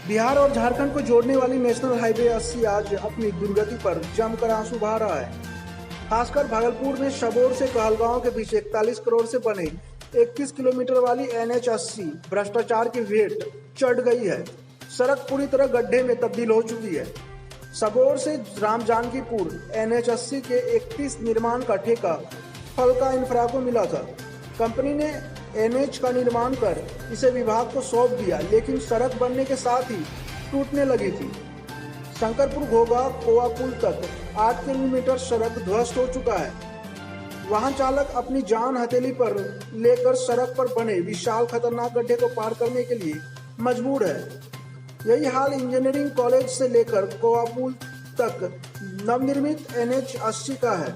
बिहार और झारखंड को जोड़ने वाली नेशनल हाईवे 80 आज अपनी दुर्गति पर जमकर आंसू बहा रहा है। खासकर भागलपुर में सबौर से कहलगांव के बीच 41 करोड़ से बने 21 किलोमीटर वाली NH 80 भ्रष्टाचार की भेंट चढ़ गई है। सड़क पूरी तरह गड्ढे में तब्दील हो चुकी है। सबौर से रामजानकीपुर NH 80 के 31 निर्माण का ठेका फलका इंफ्रा को मिला था। कंपनी ने NH का निर्माण कर इसे विभाग को सौंप दिया, लेकिन सड़क बनने के साथ ही टूटने लगी थी। शंकरपुर घोगा कोवा पुल तक 8 किलोमीटर सड़क ध्वस्त हो चुका है। वाहन चालक अपनी जान हथेली पर लेकर सड़क पर बने विशाल खतरनाक गड्ढे को पार करने के लिए मजबूर है। यही हाल इंजीनियरिंग कॉलेज से लेकर कोवा पुल तक नवनिर्मित NH 80 का है।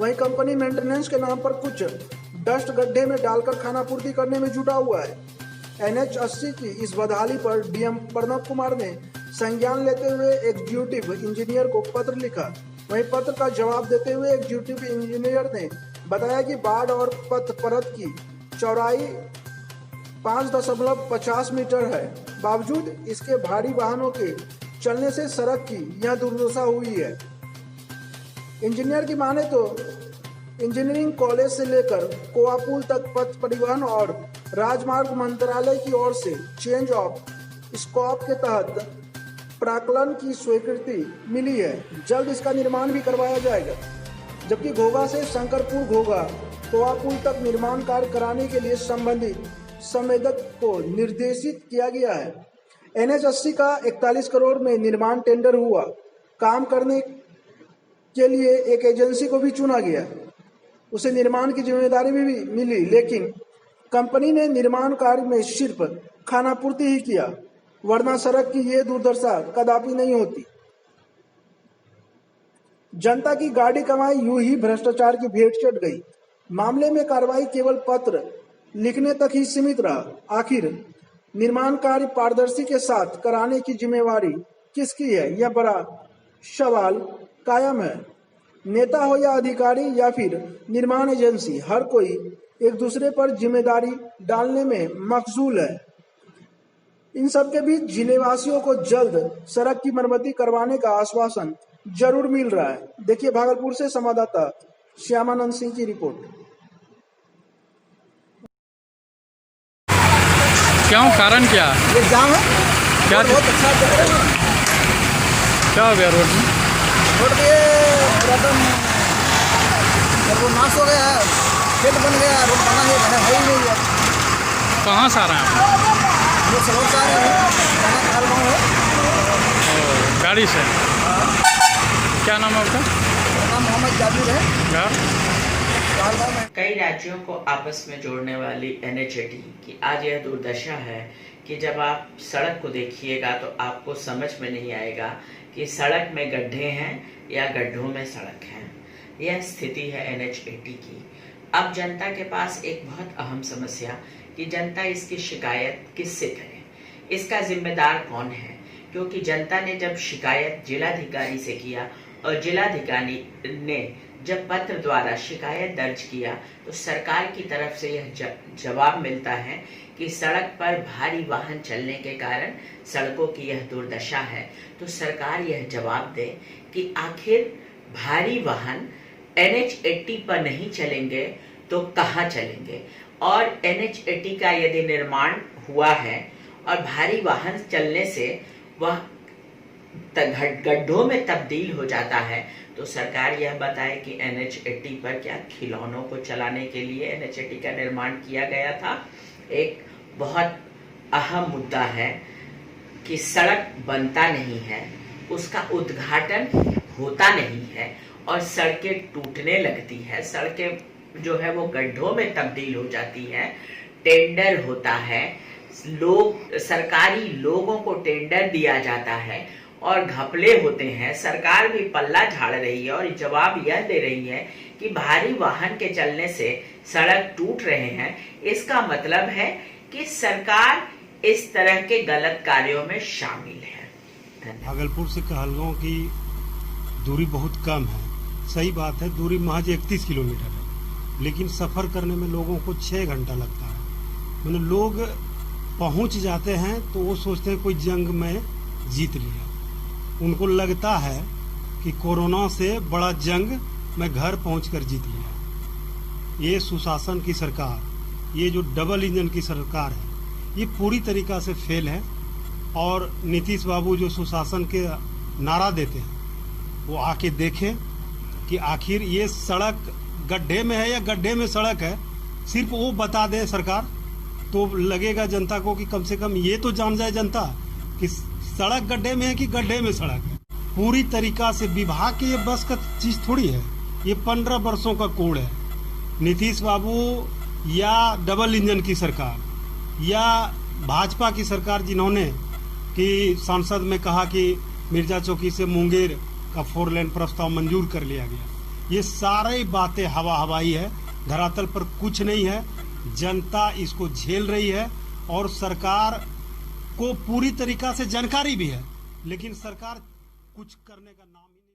वहीं कंपनी मेंटेनेंस के नाम पर कुछ डस्ट गड्ढे में डालकर खानापूर्ति करने में जुटा हुआ है। NH 80 की इस बदहाली पर DM प्रणव कुमार ने संज्ञान लेते हुए एग्जीक्यूटिव इंजीनियर को पत्र लिखा। वहीं पत्र का जवाब देते हुए एग्जीक्यूटिव इंजीनियर ने बताया कि बाढ़ और पथ परत की चौड़ाई 5.50 मीटर है। बावजूद इसके भारी वाहनों के चलने से सड़क की यह दुर्दशा हुई है। इंजीनियर की माने तो इंजीनियरिंग कॉलेज से लेकर कोवा पुल तक पथ परिवहन और राजमार्ग मंत्रालय की ओर से चेंज ऑफ स्कोप के तहत प्राक्कलन की स्वीकृति मिली है। जल्द इसका निर्माण भी करवाया जाएगा। जबकि घोगा से शंकरपुर घोगा कोवा पुल तक निर्माण कार्य कराने के लिए संबंधित संवेदक को निर्देशित किया गया है। NH 80 का 41 करोड़ में निर्माण टेंडर हुआ। काम करने के लिए एक एजेंसी को भी चुना गया, उसे निर्माण की जिम्मेदारी भी मिली, लेकिन कंपनी ने निर्माण कार्य में सिर्फ खानापूर्ति ही किया, वरना सड़क की ये दुर्दशा कदापि नहीं होती। जनता की गाड़ी कमाई यूं ही भ्रष्टाचार की भेंट चढ़ गई। मामले में कार्रवाई केवल पत्र लिखने तक ही सीमित रहा। आखिर निर्माण कार्य पारदर्शी के साथ कराने की जिम्मेवारी किसकी है, यह बड़ा सवाल कायम है। नेता हो या अधिकारी या फिर निर्माण एजेंसी, हर कोई एक दूसरे पर जिम्मेदारी डालने में मशगूल है। इन सब के बीच जिलेवासियों को जल्द सड़क की मरम्मती करवाने का आश्वासन जरूर मिल रहा है। देखिए भागलपुर से संवाददाता श्यामानंद सिंह की रिपोर्ट। क्यों, कारण क्या? ये जाम है क्या बहुत अच्छा क्या हो गया रोड में? रोड पे एकदम नाश हो गया है, खेत बन गया, रोड बना है ही नहीं है। कहाँ से आ रहे हैं आप? वो सबौर से आ रहे हैं, कहलगांव है। गाड़ी से? क्या नाम है आपका? नाम मोहम्मद जाबिर है। घर? कई राज्यों को आपस में जोड़ने वाली NH 80 की आज यह दुर्दशा है कि जब आप सड़क को देखिएगा तो आपको समझ में नहीं आएगा कि सड़क में गड्ढे हैं या गड्ढों में सड़क है। यह स्थिति है NH 80 की। अब जनता के पास एक बहुत अहम समस्या कि जनता इसकी शिकायत किससे करे, इसका जिम्मेदार कौन है। क्योंकि जनता ने जब शिकायत जिलाधिकारी से किया और जिलाधिकारी ने जब पत्र द्वारा शिकायत दर्ज किया तो सरकार की तरफ से यह जवाब मिलता है कि सड़क पर भारी वाहन चलने के कारण सड़कों की यह दुर्दशा है। तो सरकार यह जवाब दे कि आखिर भारी वाहन NH 80 पर नहीं चलेंगे तो कहाँ चलेंगे। और NH 80 का यदि निर्माण हुआ है और भारी वाहन चलने से वह गड्ढों में तब्दील हो जाता है, तो सरकार यह बताए कि NH 80 पर क्या खिलौनों को चलाने के लिए NH 80 का निर्माण किया गया था। एक बहुत अहम मुद्दा है कि सड़क बनता नहीं है, उसका उद्घाटन होता नहीं है और सड़कें टूटने लगती है, सड़कें जो है वो गड्ढों में तब्दील हो जाती है। टेंडर होता है, लोग सरकारी लोगों को टेंडर दिया जाता है और घपले होते हैं। सरकार भी पल्ला झाड़ रही है और जवाब यह दे रही है कि भारी वाहन के चलने से सड़क टूट रहे हैं। इसका मतलब है कि सरकार इस तरह के गलत कार्यों में शामिल है। भागलपुर से कहलगांव की दूरी बहुत कम है, सही बात है, दूरी महज 31 किलोमीटर है, लेकिन सफर करने में लोगों को 6 घंटा लगता है। मतलब लोग पहुंच जाते हैं तो वो सोचते हैं कोई जंग में जीत लिया। उनको लगता है कि कोरोना से बड़ा जंग मैं घर पहुंचकर जीत लिया। ये सुशासन की सरकार, ये जो डबल इंजन की सरकार है, ये पूरी तरीका से फेल है। और नीतीश बाबू जो सुशासन के नारा देते हैं, वो आके देखें कि आखिर ये सड़क गड्ढे में है या गड्ढे में सड़क है। सिर्फ वो बता दे सरकार, तो लगेगा जनता को कि कम से कम ये तो जान जाए जनता कि सड़क गड्ढे में है कि गड्ढे में सड़क है। पूरी तरीका से विभाग की ये बस का चीज थोड़ी है, ये 15 वर्षों का कोड है। नीतीश बाबू या डबल इंजन की सरकार या भाजपा की सरकार, जिन्होंने कि सांसद में कहा कि मिर्जा चौकी से मुंगेर का 4 लेन प्रस्ताव मंजूर कर लिया गया, ये सारी बातें हवा हवाई है, धरातल पर कुछ नहीं है। जनता इसको झेल रही है और सरकार को पूरी तरीका से जानकारी भी है, लेकिन सरकार कुछ करने का नाम ही नहीं।